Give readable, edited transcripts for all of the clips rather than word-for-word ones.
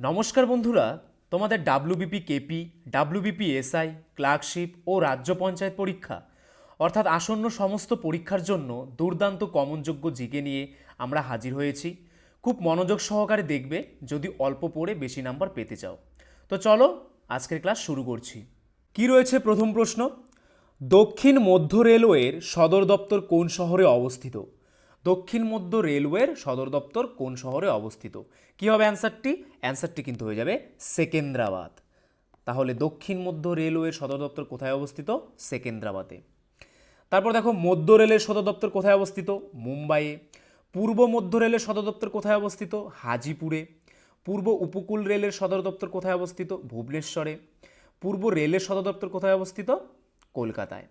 নমস্কার বন্ধুরা, তোমাদের WBP KP, WBP SI, clerkship ও রাজ্য পঞ্চায়েত পরীক্ষা অর্থাৎ আসন্ন সমস্ত পরীক্ষার জন্য দুর্দান্ত কমনযোগ্য জিকে নিয়ে আমরা হাজির হয়েছি। খুব মনোযোগ সহকারে দেখবে যদি অল্প পড়ে বেশি নাম্বার পেতে চাও। তো চলো আজকের ক্লাস শুরু করছি। কি রয়েছে প্রথম প্রশ্ন, দক্ষিণ মধ্য রেলওয়ের সদর দপ্তর কোন শহরে অবস্থিত? দক্ষিণ মধ্য রেলওয়ের সদর দপ্তর কোন শহরে অবস্থিত? কি হবে অ্যান্সারটি? অ্যান্সারটি কিন্তু হয়ে যাবে সেকেন্দ্রাবাদ। তাহলে দক্ষিণ মধ্য রেলওয়ের সদর দপ্তর কোথায় অবস্থিত? সেকেন্দ্রাবাদে। তারপর দেখো মধ্য রেলের সদর দপ্তর কোথায় অবস্থিত? মুম্বাইয়ে। পূর্ব মধ্য রেলের সদর দপ্তর কোথায় অবস্থিত? হাজিপুরে। পূর্ব উপকূল রেলের সদর দপ্তর কোথায় অবস্থিত? ভুবনেশ্বরে। পূর্ব রেলের সদর দপ্তর কোথায় অবস্থিত? কলকাতায়।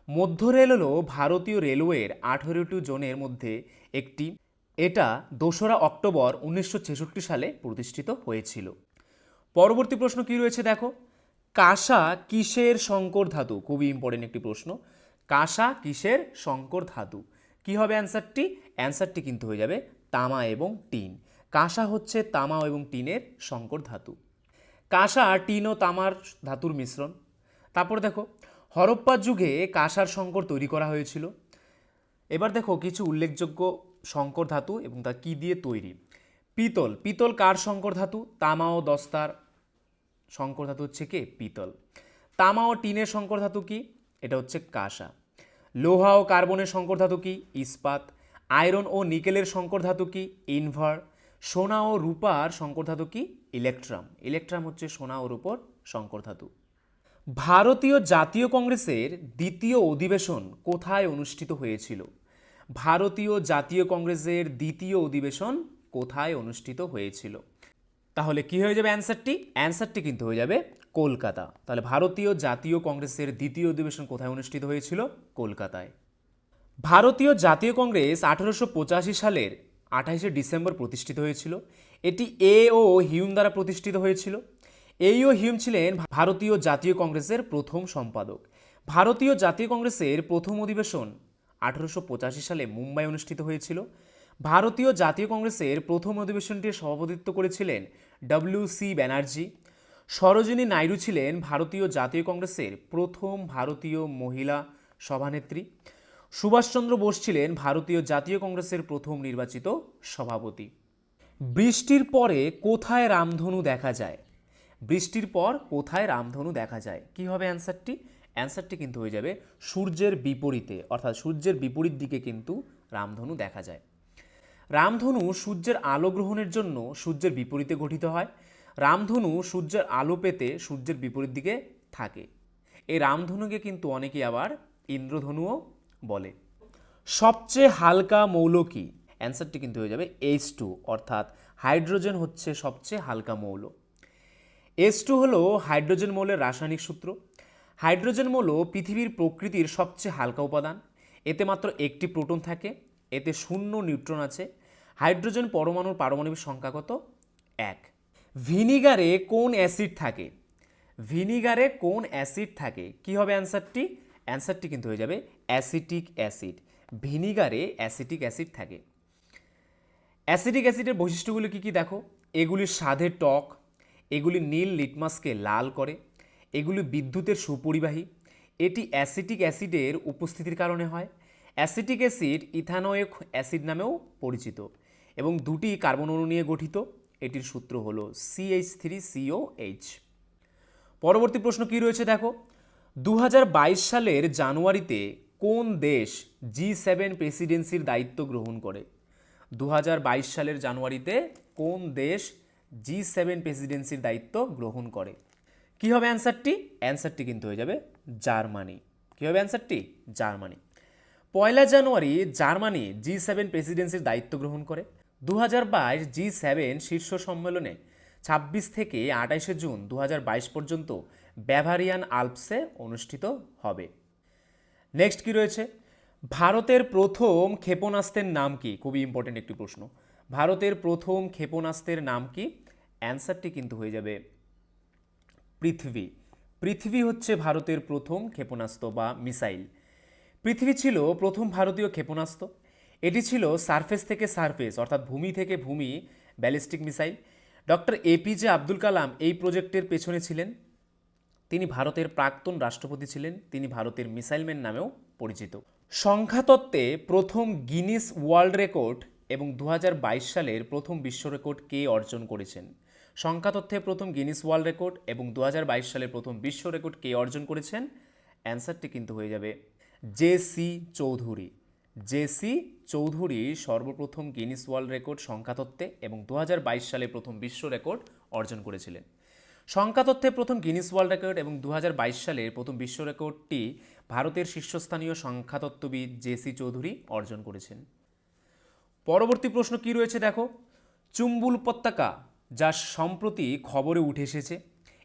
মধ্য রেল হল ভারতীয় রেলওয়ের 18টি জোনের মধ্যে একটি। এটা 2রা অক্টোবর 1966 সালে প্রতিষ্ঠিত হয়েছিল। পরবর্তী প্রশ্ন কি রয়েছে দেখো, কাঁসা কিসের সংকর ধাতু? খুবই ইম্পর্টেন্ট একটি প্রশ্ন। কাঁসা কিসের সংকর ধাতু? কি হবে অ্যান্সারটি? অ্যান্সারটি কিন্তু হয়ে যাবে তামা এবং টিন। কাঁসা হচ্ছে তামা এবং টিনের সংকর ধাতু। কাঁসা টিন ও তামার ধাতুর মিশ্রণ। তারপর দেখো হরপ্পা যুগে কাঁসার সংকর তৈরি করা হয়েছিল। এবার দেখো কিছু উল্লেখযোগ্য সংকর ধাতু এবং তা কি দিয়ে তৈরি। পিতল। পিতল কার সংকর ধাতু? তামা ও দস্তার সংকর ধাতু হচ্ছে কে? পিতল। তামা ও টিনের সংকর ধাতু কি? এটা হচ্ছে কাঁসা। লোহা ও কার্বনের সংকর ধাতু কি? ইস্পাত। আয়রন ও নিকেলের সংকর ধাতু কি? ইনভার। সোনা ও রূপার সংকর ধাতু কি? ইলেকট্রাম। ইলেকট্রাম হচ্ছে সোনা ও রূপর সংকর ধাতু। ভারতীয় জাতীয় কংগ্রেসের দ্বিতীয় অধিবেশন কোথায় অনুষ্ঠিত হয়েছিল? ভারতীয় জাতীয় কংগ্রেসের দ্বিতীয় অধিবেশন কোথায় অনুষ্ঠিত হয়েছিল? তাহলে কি হয়ে যাবে অ্যান্সারটি? অ্যান্সারটি কিন্তু হয়ে যাবে কলকাতা। তাহলে ভারতীয় জাতীয় কংগ্রেসের দ্বিতীয় অধিবেশন কোথায় অনুষ্ঠিত হয়েছিল? কলকাতায়। ভারতীয় জাতীয় কংগ্রেস 1885 সালের 28শে ডিসেম্বর প্রতিষ্ঠিত হয়েছিল। এটি এ ও হিউম দ্বারা প্রতিষ্ঠিত হয়েছিল। এই ও হিউম ছিলেন ভারতীয় জাতীয় কংগ্রেসের প্রথম সম্পাদক। ভারতীয় জাতীয় কংগ্রেসের প্রথম অধিবেশন 1885 সালে মুম্বাই অনুষ্ঠিত হয়েছিল। ভারতীয় জাতীয় কংগ্রেসের প্রথম অধিবেশনটির সভাপতিত্ব করেছিলেন ডব্লিউ.সি. ব্যানার্জি। সরোজিনী নাইডু ছিলেন ভারতীয় জাতীয় কংগ্রেসের প্রথম ভারতীয় মহিলা সভানেত্রী। সুভাষচন্দ্র বোস ছিলেন ভারতীয় জাতীয় কংগ্রেসের প্রথম নির্বাচিত সভাপতি। বৃষ্টির পরে কোথায় রামধনু দেখা যায়? বৃষ্টির পর কোথায় রামধনু দেখা যায়? কি হবে অ্যান্সারটি? অ্যান্সারটি কিন্তু হয়ে যাবে সূর্যের বিপরীতে, অর্থাৎ সূর্যের বিপরীত দিকে কিন্তু রামধনু দেখা যায়। রামধনু সূর্যের আলো গ্রহণের জন্য সূর্যের বিপরীতে গঠিত হয়। রামধনু সূর্যের আলো পেতে সূর্যের বিপরীত দিকে থাকে। এই রামধনুকে কিন্তু অনেকেই আবার ইন্দ্রধনুও বলে। সবচেয়ে হালকা মৌল কি? অ্যান্সারটি কিন্তু হয়ে যাবে H2, অর্থাৎ হাইড্রোজেন হচ্ছে সবচেয়ে হালকা মৌল। H2 হলো হাইড্রোজেন মৌলের রাসায়নিক সূত্র। হাইড্রোজেন মৌল পৃথিবীর প্রকৃতির সবচেয়ে হালকা উপাদান। এতে মাত্র একটি প্রোটন থাকে। এতে 0 নিউট্রন আছে। হাইড্রোজেন পরমাণুর পারমাণবিক সংখ্যা কত? 1। ভিনিগারে কোন অ্যাসিড থাকে? ভিনিগারে কোন অ্যাসিড থাকে? কি হবে অ্যান্সারটি? অ্যান্সারটি কিন্তু হয়ে যাবে অ্যাসিটিক অ্যাসিড। ভিনিগারে অ্যাসিটিক অ্যাসিড থাকে। অ্যাসিটিক অ্যাসিডের বৈশিষ্ট্যগুলো কি কি দেখো, এগুলির স্বাদে টক, এগুলি নীল লিটমাসকে লাল করে, এগুলি বিদ্যুতের সুপরিবাহী, এটি অ্যাসিটিক অ্যাসিডের উপস্থিতির কারণে হয়। অ্যাসিটিক অ্যাসিড ইথানোয়িক অ্যাসিড নামেও পরিচিত এবং দুটি কার্বন অণু নিয়ে গঠিত। এটির সূত্র হলো CH3COH। পরবর্তী প্রশ্ন কি রয়েছে দেখো, 2022 সালের জানুয়ারিতে কোন দেশ G7 প্রেসিডেন্সির দায়িত্ব গ্রহণ করে? 2022 সালের জানুয়ারিতে কোন দেশ G7 প্রেসিডেন্সির দায়িত্ব গ্রহণ করে? কি হবে অ্যান্সারটি? অ্যান্সারটি কিন্তু হয়ে যাবে জার্মানি। কি হবে অ্যান্সারটি? জার্মানি। 1 জানুয়ারি জার্মানি G7 প্রেসিডেন্সির দায়িত্ব গ্রহণ করে। 2022 G7 শীর্ষ সম্মেলনে 26 থেকে 28 জুন 2022 পর্যন্ত ব্যাভারিয়ান আল্পসে অনুষ্ঠিত হবে। নেক্সট কি রয়েছে, ভারতের প্রথম ক্ষেপণাস্ত্রের নাম কি? খুবই ইম্পর্টেন্ট একটি প্রশ্ন। ভারতের প্রথম ক্ষেপণাস্ত্রের নাম কি? অ্যান্সারটি কিন্তু হয়ে যাবে পৃথিবী। পৃথিবী হচ্ছে ভারতের প্রথম ক্ষেপণাস্ত্র বা মিসাইল। পৃথিবী ছিল প্রথম ভারতীয় ক্ষেপণাস্ত্র। এটি ছিল সারফেস থেকে সারফেস, অর্থাৎ ভূমি থেকে ভূমি ballistic missile. Doctor APJ Abdul Kalam এই প্রজেক্টের পেছনে ছিলেন। তিনি ভারতের প্রাক্তন রাষ্ট্রপতি ছিলেন। তিনি ভারতের মিসাইলম্যান নামেও পরিচিত। সংখ্যাতত্ত্বে প্রথম গিনিস ওয়ার্ল্ড রেকর্ড এবং 2022 সালের প্রথম বিশ্ব রেকর্ড কে অর্জন করেছেন? সংখ্যাতত্ত্বে প্রথম গিনিস ওয়ার্ল্ড রেকর্ড এবং 2022 সালের প্রথম বিশ্ব রেকর্ড কে অর্জন করেছেন? অ্যান্সারটি কিন্তু হয়ে যাবে জে.সি. চৌধুরী। জে.সি. চৌধুরী সর্বপ্রথম গিনিস ওয়ার্ল্ড রেকর্ড সংখ্যাতত্ত্বে এবং 2022 সালে প্রথম বিশ্ব রেকর্ড অর্জন করেছিলেন। সংখ্যাতত্ত্বে প্রথম গিনিস ওয়ার্ল্ড রেকর্ড এবং 2022 সালের প্রথম বিশ্ব রেকর্ডটি ভারতের শীর্ষস্থানীয় সংখ্যাতত্ত্ববিদ জে.সি. চৌধুরী অর্জন করেছেন। পরবর্তী প্রশ্ন কি রয়েছে দেখো, চুম্বুল উপত্যকা যা সম্প্রতি খবরে উঠে এসেছে,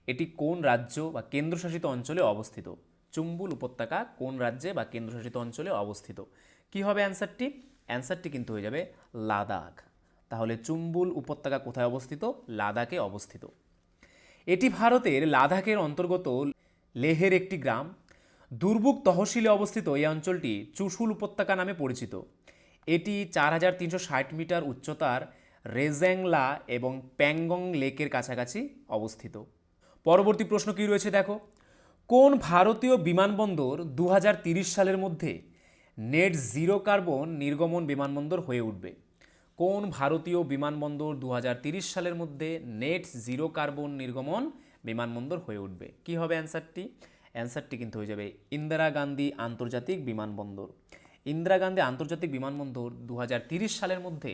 এটি কোন রাজ্য বা কেন্দ্রশাসিত অঞ্চলে অবস্থিত? চুম্বুল উপত্যকা কোন রাজ্যে বা কেন্দ্রশাসিত অঞ্চলে অবস্থিত? কি হবে অ্যান্সারটি? অ্যান্সারটি কিন্তু হয়ে যাবে লাদাখ। তাহলে চুম্বুল উপত্যকা কোথায় অবস্থিত? লাদাখে অবস্থিত। এটি ভারতের লাদাখের অন্তর্গত লেহের একটি গ্রাম। দুর্বুক তহসিলে অবস্থিত এই অঞ্চলটি চুশুল উপত্যকা নামে পরিচিত। এটি 4360 মিটার উচ্চতার রেজ্যাংলা এবং প্যাংগং লেকের কাছাকাছি অবস্থিত। পরবর্তী প্রশ্ন কি রয়েছে দেখো, কোন ভারতীয় বিমানবন্দর 2030 সালের মধ্যে নেট জিরো কার্বন নির্গমন বিমানবন্দর হয়ে উঠবে? কোন ভারতীয় বিমানবন্দর 2030 সালের মধ্যে নেট জিরো কার্বন নির্গমন বিমানবন্দর হয়ে উঠবে? কি হবে অ্যান্সারটি? অ্যান্সারটি কিন্তু হয়ে যাবে ইন্দিরা গান্ধী আন্তর্জাতিক বিমানবন্দর। ইন্দিরা গান্ধী আন্তর্জাতিক বিমানবন্দর 2030 সালের মধ্যে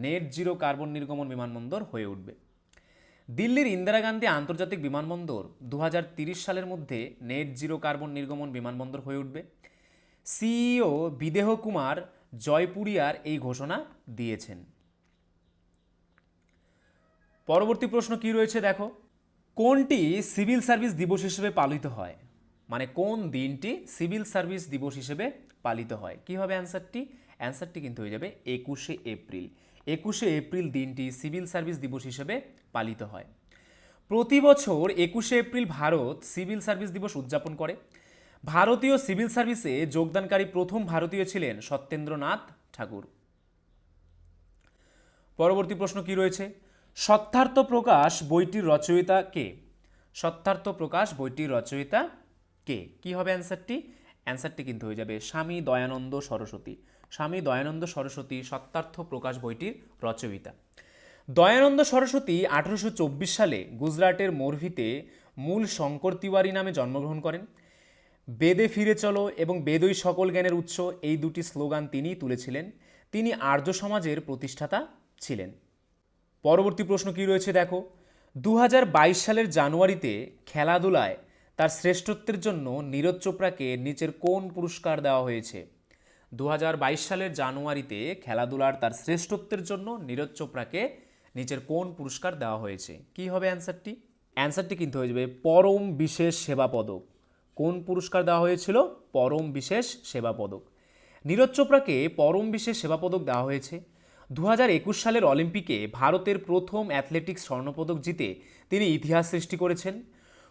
নেট জিরো কার্বন নির্গমন বিমানবন্দর হয়ে উঠবে। দিল্লির ইন্দিরা গান্ধী আন্তর্জাতিক বিমানবন্দর 2030 সালের মধ্যে নেট জিরো কার্বন নির্গমন বিমানবন্দর হয়ে উঠবে। সিইও বিদেহ কুমার জয়পুরিয়ার এই ঘোষণা দিয়েছেন। পরবর্তী প্রশ্ন কি রয়েছে দেখো, কোনটি সিভিল সার্ভিস দিবস হিসেবে পালিত হয়? মানে কোন দিনটি সিভিল সার্ভিস দিবস হিসেবে পালিত হয়? কি হবে অ্যান্সারটি? অ্যান্সারটি কিন্তু হয়ে যাবে 21শে এপ্রিল। 21শে এপ্রিল দিনটি সিভিল সার্ভিস দিবস হিসেবে পালিত হয়। প্রতি বছর 21শে এপ্রিল ভারত সিভিল সার্ভিস দিবস উদযাপন করে। ভারতীয় সিভিল সার্ভিসে যোগদানকারী প্রথম ভারতীয় ছিলেন সত্যেন্দ্রনাথ ঠাকুর। পরবর্তী প্রশ্ন কি রয়েছে, সত্যার্থ প্রকাশ বইটির রচয়িতা কে? সত্যার্থ প্রকাশ বইটির রচয়িতা কে? কি হবে অ্যান্সারটি? অ্যান্সারটি কিন্তু হয়ে যাবে স্বামী দয়ানন্দ সরস্বতী। স্বামী দয়ানন্দ সরস্বতী সত্যার্থ প্রকাশ বইটির রচয়িতা। দয়ানন্দ সরস্বতী 1824 সালে গুজরাটের মোরভিতে মূল শঙ্কর তিওয়ারি নামে জন্মগ্রহণ করেন। বেদে ফিরে চলো এবং বেদই সকল জ্ঞানের উৎস, এই দুটি স্লোগান তিনিই তুলেছিলেন। তিনি আর্য সমাজের প্রতিষ্ঠাতা ছিলেন। পরবর্তী প্রশ্ন কি রয়েছে দেখো, 2022 সালের জানুয়ারিতে খেলাধুলায় তার শ্রেষ্ঠত্বের জন্য নীরজ চোপড়াকে নিচের কোন পুরস্কার দেওয়া হয়েছে? 2022 সালের জানুয়ারিতে খেলাধুলার তার শ্রেষ্ঠত্বের জন্য নীরজ চোপড়াকে নিচের কোন পুরস্কার দেওয়া হয়েছে? কি হবে অ্যান্সারটি? অ্যান্সারটি কিন্তু হয়ে যাবে পরম বিশেষ সেবা পদক। কোন পুরস্কার দেওয়া হয়েছিল? পরম বিশেষ সেবা পদক। নীরজ চোপড়াকে পরম বিশেষ সেবা পদক দেওয়া হয়েছে। 2021 সালের অলিম্পিকে ভারতের প্রথম অ্যাথলেটিক্স স্বর্ণপদক জিতে তিনি ইতিহাস সৃষ্টি করেছেন।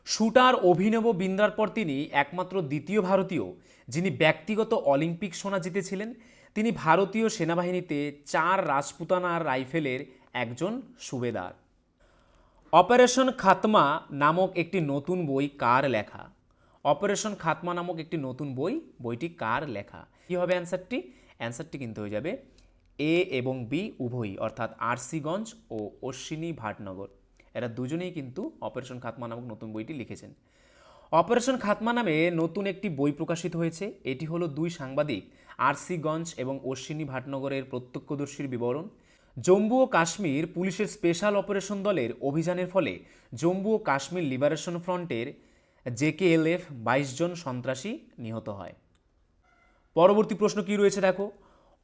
শুটার অভিনব বিন্দ্রার পর তিনি একমাত্র দ্বিতীয় ভারতীয় যিনি ব্যক্তিগত অলিম্পিক সোনা জিতেছিলেন। তিনি ভারতীয় সেনাবাহিনীতে 4 রাজপুতানা রাইফেলের একজন সুবেদার। অপারেশন খাতমা নামক একটি নতুন বই কার লেখা? অপারেশন খাতমা নামক একটি নতুন বইটি কার লেখা? কি হবে অ্যান্সারটি? অ্যান্সারটি কিন্তু হয়ে যাবে এ এবং বি উভয়ই, অর্থাৎ আর.সি. গঞ্জ ও অশ্বিনী ভাটনগর। এরা দুজনেই কিন্তু অপারেশন খাতমা নামক নতুন বইটি লিখেছেন। অপারেশন খাতমা নামে নতুন একটি বই প্রকাশিত হয়েছে। এটি হলো 2 সাংবাদিক আর.সি. গঞ্জ এবং অশ্বিনী ভাটনগরের প্রত্যক্ষদর্শীর বিবরণ। জম্মু ও কাশ্মীর পুলিশের স্পেশাল অপারেশন দলের অভিযানের ফলে জম্মু ও কাশ্মীর লিবারেশন ফ্রন্টের জেকেএলএফ 22 জন সন্ত্রাসী নিহত হয়। পরবর্তী প্রশ্ন কি রয়েছে দেখো,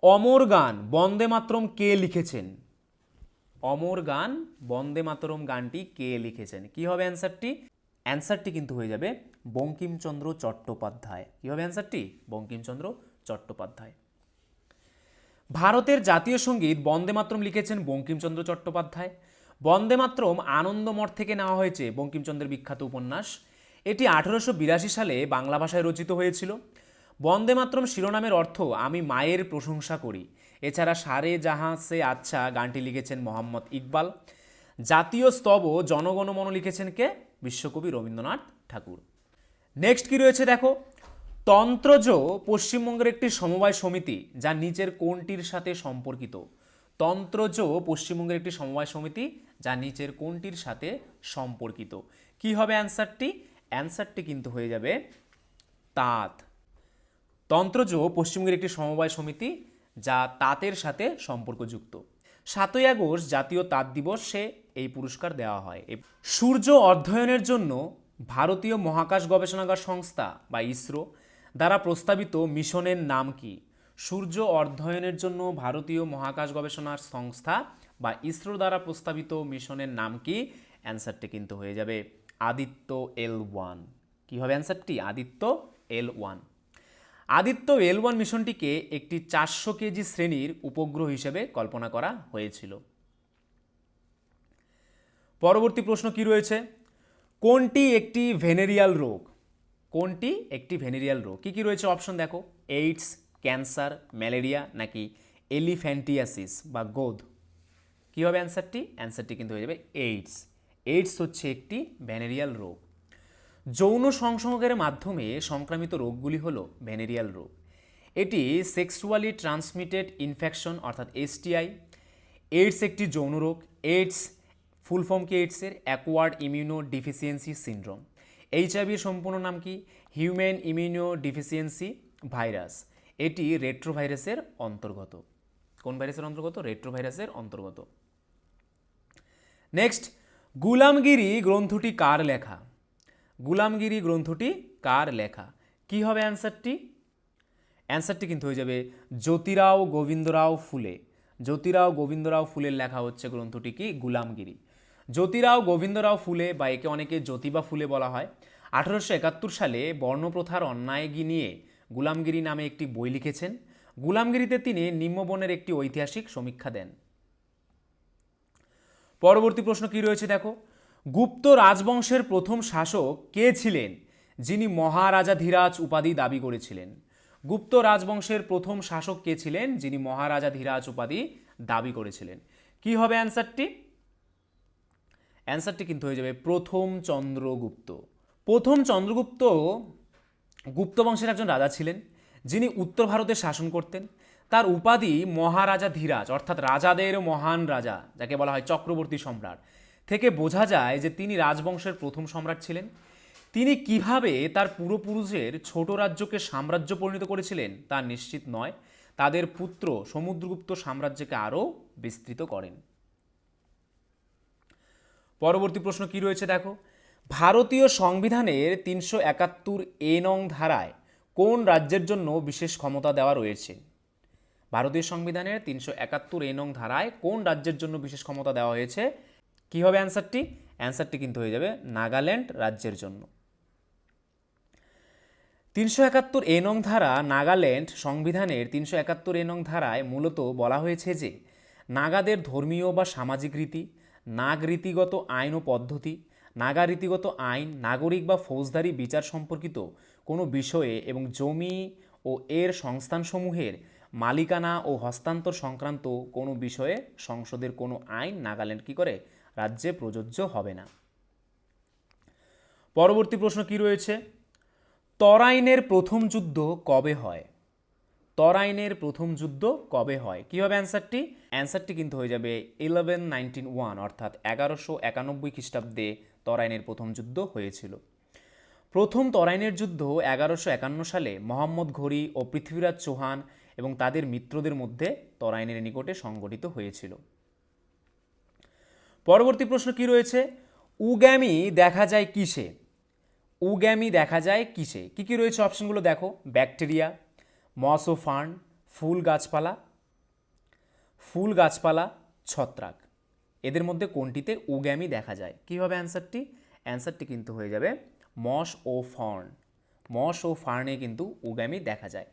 অমর গান বন্দে মাতরম কে লিখেছেন? অমর গান বন্দে মাতরম গানটি কে লিখেছেন? কি হবে অ্যান্সারটি? অ্যান্সারটি কিন্তু হয়ে যাবে বঙ্কিমচন্দ্র চট্টোপাধ্যায়। কি হবে অ্যান্সারটি? বঙ্কিমচন্দ্র চট্টোপাধ্যায়। ভারতের জাতীয় সঙ্গীত বন্দে মাতরম লিখেছেন বঙ্কিমচন্দ্র চট্টোপাধ্যায়। বন্দে মাতরম আনন্দমঠ থেকে নেওয়া হয়েছে বঙ্কিমচন্দ্রের বিখ্যাত উপন্যাস। এটি 1882 সালে বাংলা ভাষায় রচিত হয়েছিল। বন্দে মাতরম শিরোনামের অর্থ আমি মায়ের প্রশংসা করি। এছাড়া সারে জাহাঁ সে আচ্ছা গানটি লিখেছেন মোহাম্মদ ইকবাল। জাতীয় স্তব জনগণমন লিখেছেন কে? বিশ্বকবি রবীন্দ্রনাথ ঠাকুর। নেক্সট কি রয়েছে দেখো, তন্ত্রজ পশ্চিমবঙ্গের একটি সমবায় সমিতি যা নিচের কোনটির সাথে সম্পর্কিত? তন্ত্রজ পশ্চিমবঙ্গের একটি সমবায় সমিতি যা নিচের কোনটির সাথে সম্পর্কিত? কি হবে অ্যান্সারটি? অ্যান্সারটি কিন্তু হয়ে যাবে তাঁত। তন্ত্রজ পশ্চিমবঙ্গের একটি সমবায় সমিতি যা তাঁতের সাথে সম্পর্কযুক্ত। 7ই আগস্ট জাতীয় তাঁত দিবসে এই পুরস্কার দেওয়া হয়। সূর্য অধ্যয়নের জন্য ভারতীয় মহাকাশ গবেষণাগার সংস্থা বা ইসরো দ্বারা প্রস্তাবিত মিশনের নাম কি? সূর্য অধ্যয়নের জন্য ভারতীয় মহাকাশ গবেষণা সংস্থা বা ইসরো দ্বারা প্রস্তাবিত মিশনের নাম কি? অ্যান্সারটি কিন্তু হয়ে যাবে আদিত্য L1। কি হবে অ্যান্সারটি? আদিত্য L1। আদিত্য L1 মিশনটিকে একটি 400 কেজি শ্রেণীর উপগ্রহ হিসেবে কল্পনা করা হয়েছিল। পরবর্তী প্রশ্ন কি রয়েছে, কোনটি একটি ভেনেরিয়াল রোগ? কোনটি একটি ভেনেরিয়াল রোগ? কি কি রয়েছে অপশন দেখো, এইডস, ক্যান্সার, ম্যালেরিয়া নাকি এলিফ্যান্টিয়াসিস বা গোদ? কি হবে অ্যান্সারটি? অ্যান্সারটি কিন্তু হয়ে যাবে এইডস। এইডস হচ্ছে একটি ভেনেরিয়াল রোগ। যৌন সংসর্গের মাধ্যমে সংক্রামিত রোগগুলি হলো ভেনেরিয়াল রোগ। এটি সেক্সুয়ালি ট্রান্সমিটেড ইনফেকশন অর্থাৎ এসটিআই। এইডস একটি যৌন রোগ। এইডস ফুল ফর্ম কি এইডসের? Acquired immunodeficiency syndrome. এইচআইভির সম্পূর্ণ নাম কি? Human immunodeficiency virus. এটি রেট্রোভাইরাসের অন্তর্গত। কোন ভাইরাসের অন্তর্গত? রেট্রোভাইরাসের অন্তর্গত। নেক্সট, গুলামগিরি গ্রন্থটি কার লেখা? গুলামগিরি গ্রন্থটি কার লেখা? কি হবে অ্যান্সারটি? অ্যান্সারটি কিন্তু হয়ে যাবে জ্যোতিরাও গোবিন্দরাও ফুলে। জ্যোতিরাও গোবিন্দরাও ফুলের লেখা হচ্ছে গ্রন্থটি কি? গুলামগিরি। জ্যোতিরাও গোবিন্দরাও ফুলে বা একে অনেকে জ্যোতিবা ফুলে বলা হয়, 1871 সালে বর্ণপ্রথার অন্যায় নিয়ে গুলামগিরি নামে একটি বই লিখেছেন। গুলামগিরিতে তিনি নিম্নবর্ণের একটি ঐতিহাসিক সমীক্ষা দেন। পরবর্তী প্রশ্ন কি রয়েছে দেখো, গুপ্ত রাজবংশের প্রথম শাসক কে ছিলেন যিনি মহারাজাধিরাজ উপাধি দাবি করেছিলেন? গুপ্ত রাজবংশের প্রথম শাসক কে ছিলেন যিনি মহারাজাধিরাজ উপাধি দাবি করেছিলেন? কি হবে অ্যান্সারটি? অ্যান্সারটি কিন্তু হয়ে যাবে প্রথম চন্দ্রগুপ্ত। প্রথম চন্দ্রগুপ্ত গুপ্ত বংশের একজন রাজা ছিলেন যিনি উত্তর ভারতে শাসন করতেন। তার উপাধি মহারাজাধিরাজ অর্থাৎ রাজাদের মহান রাজা, যাকে বলা হয় চক্রবর্তী সম্রাট, থেকে বোঝা যায় যে তিনি রাজবংশের প্রথম সম্রাট ছিলেন। তিনি কিভাবে তার পূর্বপুরুষের ছোট রাজ্যকে সাম্রাজ্য পরিণত করেছিলেন তা নিশ্চিত নয়। তাদের পুত্র সমুদ্রগুপ্ত সাম্রাজ্যকে আরও বিস্তৃত করেন। পরবর্তী প্রশ্ন কি রয়েছে দেখো, ভারতীয় সংবিধানের 371 নং ধারায় কোন রাজ্যের জন্য বিশেষ ক্ষমতা দেওয়া রয়েছে? ভারতীয় সংবিধানের 371 নং ধারায় কোন রাজ্যের জন্য বিশেষ ক্ষমতা দেওয়া হয়েছে? কি হবে অ্যান্সারটি? অ্যান্সারটি কিন্তু হয়ে যাবে নাগাল্যান্ড রাজ্যের জন্য। 371 নং ধারা নাগাল্যান্ড সংবিধানের 371 নং ধারায় মূলত বলা হয়েছে যে নাগাদের ধর্মীয় বা সামাজিক রীতি, নাগ রীতিগত আইন ও পদ্ধতি, নাগা রীতিগত আইন, নাগরিক বা ফৌজদারি বিচার সম্পর্কিত কোনো বিষয়ে এবং জমি ও এর সংস্থানসমূহের মালিকানা ও হস্তান্তর সংক্রান্ত কোনো বিষয়ে সংসদের কোনো আইন নাগাল্যান্ড কি করে? রাজ্যে প্রযোজ্য হবে না। পরবর্তী প্রশ্ন কি রয়েছে, তরাইনের প্রথম যুদ্ধ কবে হয়? তরাইনের প্রথম যুদ্ধ কবে হয়? কি হবে অ্যান্সারটি? অ্যান্সারটি কিন্তু হয়ে যাবে 1191 অর্থাৎ 1191 খ্রিস্টাব্দে তরাইনের প্রথম যুদ্ধ হয়েছিল। প্রথম তরাইনের যুদ্ধ 1151 সালে মোহাম্মদ ঘোরি ও পৃথ্বীরাজ চৌহান এবং তাদের মিত্রদের মধ্যে তরাইনের নিকটে সংঘটিত হয়েছিল। পরবর্তী প্রশ্ন কি রয়েছে, উগ্যামি দেখা যায় কিসে? উগ্যামি দেখা যায় কিসে? কি কি রয়েছে অপশনগুলো দেখো, ব্যাকটেরিয়া, মস ও ফার্ন, ফুল গাছপালা, ছত্রাক। এদের মধ্যে কোনটিতে উগ্যামি দেখা যায়? কি হবে অ্যান্সারটি? অ্যান্সারটি কিন্তু হয়ে যাবে মস ও ফার্ন। মস ও ফার্নে কিন্তু উগ্যামি দেখা যায়।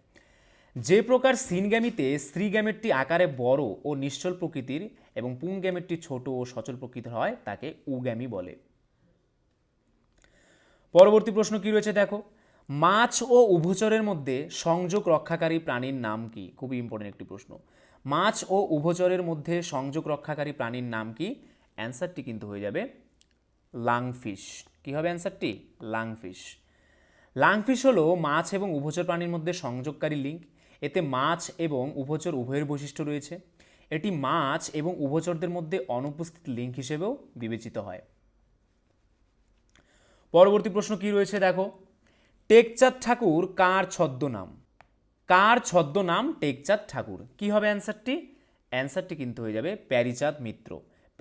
যে প্রকার সিনগ্যামিতে স্ত্রীগ্যামেটটি আকারে বড় ও নিশ্চল প্রকৃতির এবং পুংগ্যামেটটি ছোট ও সচল প্রকৃতির হয় তাকে উগ্যামি বলে। পরবর্তী প্রশ্ন কি রয়েছে দেখো, মাছ ও উভচরের মধ্যে সংযোগ রক্ষাকারী প্রাণীর নাম কি? খুবই ইম্পর্টেন্ট একটি প্রশ্ন। মাছ ও উভচরের মধ্যে সংযোগ রক্ষাকারী প্রাণীর নাম কি? অ্যান্সারটি কিন্তু হয়ে যাবে লাংফিশ। কী হবে অ্যান্সারটি? লাংফিশ। লাংফিশ হলো মাছ এবং উভচর প্রাণীর মধ্যে সংযোগকারী লিঙ্ক। এতে মাছ এবং উভচর উভয়ের বৈশিষ্ট্য রয়েছে। এটি মাছ এবং উভচরদের মধ্যে অনুপস্থিত লিঙ্ক হিসেবেও বিবেচিত হয়। পরবর্তী প্রশ্ন কি রয়েছে দেখো, টেকচাঁদ ঠাকুর কার ছদ্মনাম? কার ছদ্মনাম টেকচাঁদ ঠাকুর? কি হবে অ্যান্সারটি? অ্যান্সারটি কিন্তু হয়ে যাবে প্যারীচাঁদ মিত্র।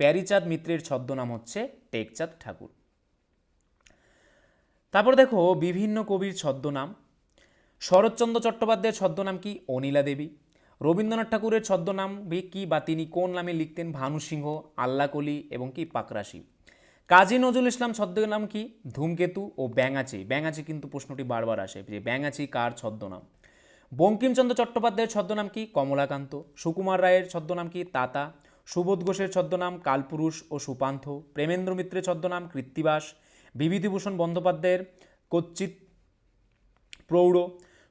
প্যারীচাঁদ মিত্রের ছদ্মনাম হচ্ছে টেকচাঁদ ঠাকুর। তারপর দেখো বিভিন্ন কবির ছদ্মনাম। শরৎচন্দ্র চট্টোপাধ্যায়ের ছদ্মনাম কি? অনিলা দেবী। রবীন্দ্রনাথ ঠাকুরের ছদ্মনাম কি বা তিনি কোন নামে লিখতেন? ভানু সিংহ, আল্লাকলি এবং কি পাকরাশি। কাজী নজরুল ইসলাম ছদ্মনাম কি? ধূমকেতু ও ব্যাঙাচি। ব্যাঙাচি কিন্তু প্রশ্নটি বারবার আসে যে ব্যাঙাচি কার ছদ্মনাম। বঙ্কিমচন্দ্র চট্টোপাধ্যায়ের ছদ্মনাম কি? কমলাকান্ত। সুকুমার রায়ের ছদ্মনাম কি? তাতা। সুবোধ ঘোষের ছদ্মনাম কালপুরুষ ও সুপান্থ। প্রেমেন্দ্র মিত্রের ছদ্মনাম কৃত্তিবাস। বিভূতিভূষণ বন্দ্যোপাধ্যায়ের কচ্চিৎ প্রৌঢ়।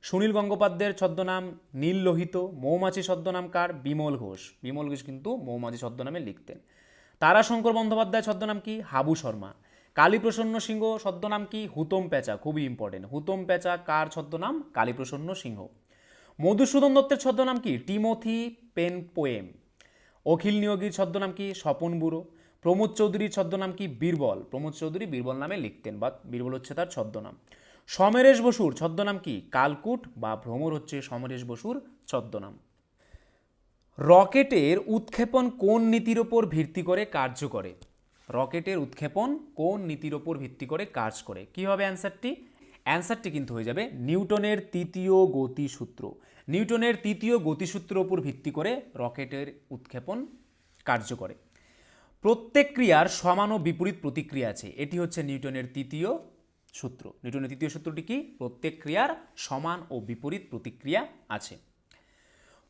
সুনীল গঙ্গোপাধ্যায়ের ছদ্মনাম নীল লোহিত। মৌমাছি ছদ্মনাম কার? বিমল ঘোষ। বিমল ঘোষ কিন্তু মৌমাছি ছদ্মনামে লিখতেন। তারাশঙ্কর বন্দ্যোপাধ্যায়ের ছদ্মনাম কি? হাবু শর্মা। কালীপ্রসন্ন সিংহ ছদ্মনাম কি? হুতম প্যাঁচা। খুবই ইম্পর্টেন্ট। হুতম প্যাঁচা কার ছদ্মনাম? কালীপ্রসন্ন সিংহ। মধুসূদন দত্তের ছদ্মনাম কি? Timothy Penpoem. অখিল নিয়োগীর ছদ্মনাম কি? স্বপন বুড়ো। প্রমোদ চৌধুরীর ছদ্মনাম কি? বীরবল। প্রমোদ চৌধুরী বীরবল নামে লিখতেন বা বীরবল হচ্ছে তার ছদ্মনাম। সমরেশ বসুর ছদ্মনাম কি? কালকুট বা ভ্রমর হচ্ছে সমরেশ বসুর ছদ্মনাম। রকেটের উৎক্ষেপণ কোন নীতির ওপর ভিত্তি করে কার্য করে? রকেটের উৎক্ষেপণ কোন নীতির ওপর ভিত্তি করে কাজ করে? কি হবে অ্যান্সারটি? অ্যান্সারটি কিন্তু হয়ে যাবে নিউটনের তৃতীয় গতিসূত্র। নিউটনের তৃতীয় গতিসূত্রের ওপর ভিত্তি করে রকেটের উৎক্ষেপণ কার্য করে। প্রত্যেক ক্রিয়ার সমান ও বিপরীত প্রতিক্রিয়া আছে, এটি হচ্ছে নিউটনের তৃতীয় সূত্র। নিউটনের তৃতীয় সূত্রটি কি? প্রত্যেক ক্রিয়ার সমান ও বিপরীত প্রতিক্রিয়া আছে।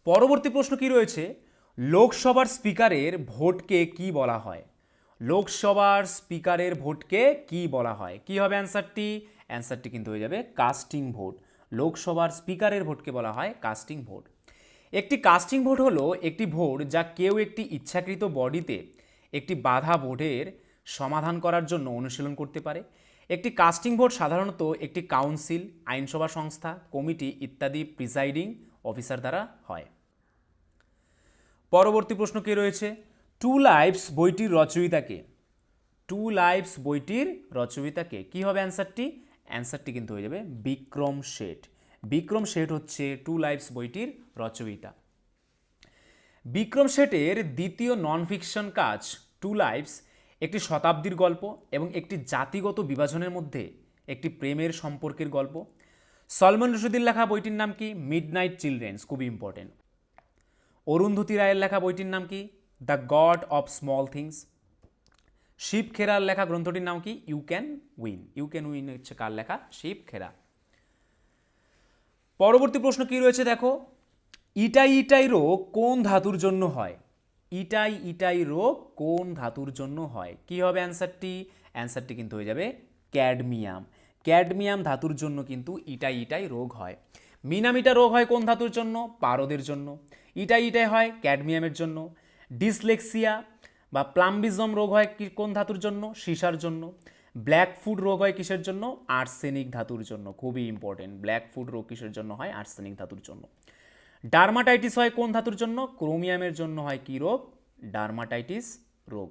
পরবর্তী প্রশ্ন কি রয়েছে, লোকসভার স্পিকারের ভোটকে কি বলা হয়? লোকসভার স্পিকারের ভোটকে কি বলা হয়? কি হবে অ্যান্সারটি? অ্যান্সারটি কিন্তু হয়ে যাবে কাস্টিং ভোট। লোকসভার স্পিকারের ভোটকে বলা হয় কাস্টিং ভোট। একটি কাস্টিং ভোট হলো একটি ভোট যা কেউ একটি ইচ্ছাকৃত বডিতে একটি বাধা ভোটের সমাধান করার জন্য অনুশীলন করতে পারে। একটি কাস্টিং ভোট সাধারণত একটি কাউন্সিল, আইনসভা সংস্থা, কমিটি ইত্যাদি প্রিসাইডিং অফিসার দ্বারা হয়। পরবর্তী প্রশ্ন কি রয়েছে, টু লাইভস বইটির রচয়িতাকে? টু লাইভস বইটির রচয়িতাকে? কি হবে অ্যান্সারটি? অ্যান্সারটি কিন্তু হয়ে যাবে বিক্রম শেঠ। বিক্রম শেঠ হচ্ছে টু লাইভস বইটির রচয়িতা। বিক্রম শেঠের দ্বিতীয় নন ফিকশন কাজ টু লাইভস একটি শতাব্দীর গল্প এবং একটি জাতিগত বিভাজনের মধ্যে একটি প্রেমের সম্পর্কের গল্প। সলমন রশিদির লেখা বইটির নাম কি? Midnight Children's. খুবই ইম্পর্টেন্ট। অরুন্ধতী রায়ের লেখা বইটির নাম কি? The God of Small Things. Shiv খেরার লেখা গ্রন্থটির নাম কি? You Can Win. You Can Win হচ্ছে কার লেখা? শিব খেরা। পরবর্তী প্রশ্ন কি রয়েছে দেখো, ইটাই ইটাই রোগ কোন ধাতুর জন্য হয়? ইটাই ইটাই রোগ কোন ধাতুর জন্য হয়? কি হবে অ্যান্সারটি? অ্যান্সারটি কিন্তু হয়ে যাবে ক্যাডমিয়াম। ক্যাডমিয়াম ধাতুর জন্য কিন্তু ইটাই ইটাই রোগ হয়। মিনামিটা রোগ হয় কোন ধাতুর জন্য? পারদের জন্য। ইটাই ইটাই হয় ক্যাডমিয়ামের জন্য। ডিসলেক্সিয়া বা প্লাম্বিজম রোগ হয় কোন ধাতুর জন্য? সীসার জন্য। ব্ল্যাক ফুড রোগ হয় কিসের জন্য? আর্সেনিক ধাতুর জন্য। খুবই ইম্পর্টেন্ট। ব্ল্যাক ফুড রোগ কিসের জন্য হয়? আর্সেনিক ধাতুর জন্য। ডার্মাটাইটিস হয় কোন ধাতুর জন্য? ক্রোমিয়ামের জন্য হয় কি রোগ? ডার্মাটাইটিস রোগ।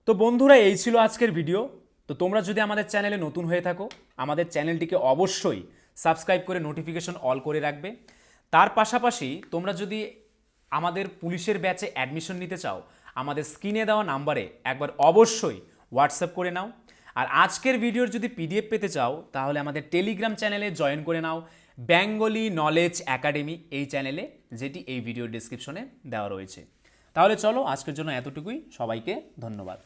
তো বন্ধুরা, এই ছিল আজকের ভিডিও। তো তোমরা যদি আমাদের চ্যানেলে নতুন হয়ে থাকো, আমাদের চ্যানেলটিকে অবশ্যই সাবস্ক্রাইব করে নোটিফিকেশন অল করে রাখবে। তার পাশাপাশি তোমরা যদি আমাদের পুলিশের ব্যাচে অ্যাডমিশন নিতে চাও, আমাদের স্ক্রিনে দেওয়া নাম্বারে একবার অবশ্যই হোয়াটসঅ্যাপ করে নাও। আর আজকের ভিডিওর যদি পিডিএফ পেতে চাও, তাহলে আমাদের টেলিগ্রাম চ্যানেলে জয়েন করে নাও, বেঙ্গলি নলেজ একাডেমি এই চ্যানেলে, যেটি এই ভিডিওর ডেসক্রিপশনে দেওয়া রয়েছে। তাহলে চলো, আজকের জন্য এতটুকুই। সবাইকে ধন্যবাদ।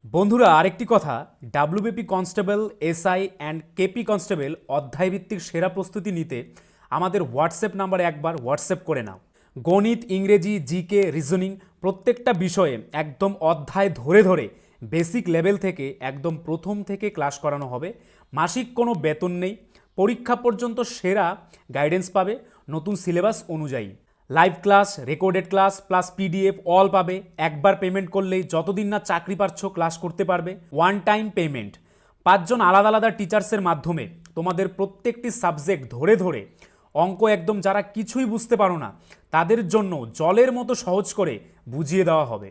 বন্ধুরা, আরেকটি কথা, WBP constable, SI and KP constable অধ্যায়ভিত্তিক সেরা প্রস্তুতি নিতে আমাদের হোয়াটসঅ্যাপ নাম্বারে একবার হোয়াটসঅ্যাপ করে নাও। গণিত, ইংরেজি, জিকে, রিজনিং প্রত্যেকটা বিষয়ে একদম অধ্যায় ধরে ধরে বেসিক লেভেল থেকে একদম প্রথম থেকে ক্লাস করানো হবে। মাসিক কোনো বেতন নেই। পরীক্ষা পর্যন্ত সেরা গাইডেন্স পাবে নতুন সিলেবাস অনুযায়ী। Live class, recorded class plus PDF all পাবে। একবার পেমেন্ট করলেই যতদিন না চাকরি পাচ্ছ ক্লাস করতে পারবে। One time payment. 5 জন আলাদা আলাদা টিচার্সের মাধ্যমে তোমাদের প্রত্যেকটি সাবজেক্ট ধরে ধরে অঙ্ক একদম যারা কিছুই বুঝতে পারো না তাদের জন্য জলের মতো সহজ করে বুঝিয়ে দেওয়া হবে।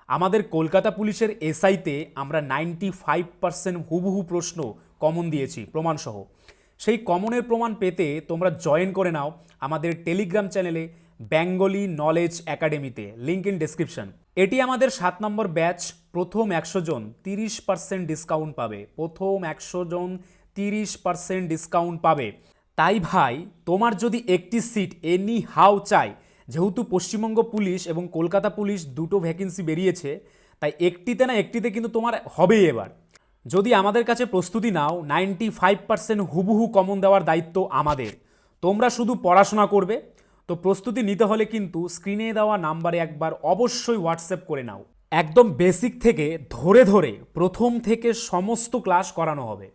আমাদের কলকাতা পুলিশের এসআইতে আমরা 95% হুবহু প্রশ্ন কমন দিয়েছি প্রমাণসহ। সেই কমনের প্রমাণ পেতে তোমরা জয়েন করে নাও আমাদের টেলিগ্রাম চ্যানেলে বেঙ্গলি নলেজ একাডেমিতে, লিঙ্ক ইন ডেসক্রিপশন। এটি আমাদের 7 নম্বর ব্যাচ। প্রথম 100 জন 30% ডিসকাউন্ট পাবে। প্রথম 100 জন 30% ডিসকাউন্ট পাবে। তাই ভাই, তোমার যদি একটি সিট এনি হাউ চাই, যেহেতু পশ্চিমবঙ্গ পুলিশ এবং কলকাতা পুলিশ দুটো ভ্যাকেন্সি বেরিয়েছে, তাই একটিতে না একটিতে কিন্তু তোমার হবেই এবার। যদি আমাদের কাছে প্রস্তুতি নাও, 95% হুবহু কমন দেওয়ার দায়িত্ব আমাদের। তোমরা শুধু পড়াশোনা করবে। তো প্রস্তুতি নিতে হলে কিন্তু স্ক্রিনে দেওয়া নাম্বারে একবার অবশ্যই হোয়াটসঅ্যাপ করে নাও। একদম বেসিক থেকে ধরে ধরে প্রথম থেকে সমস্ত ক্লাস করানো হবে।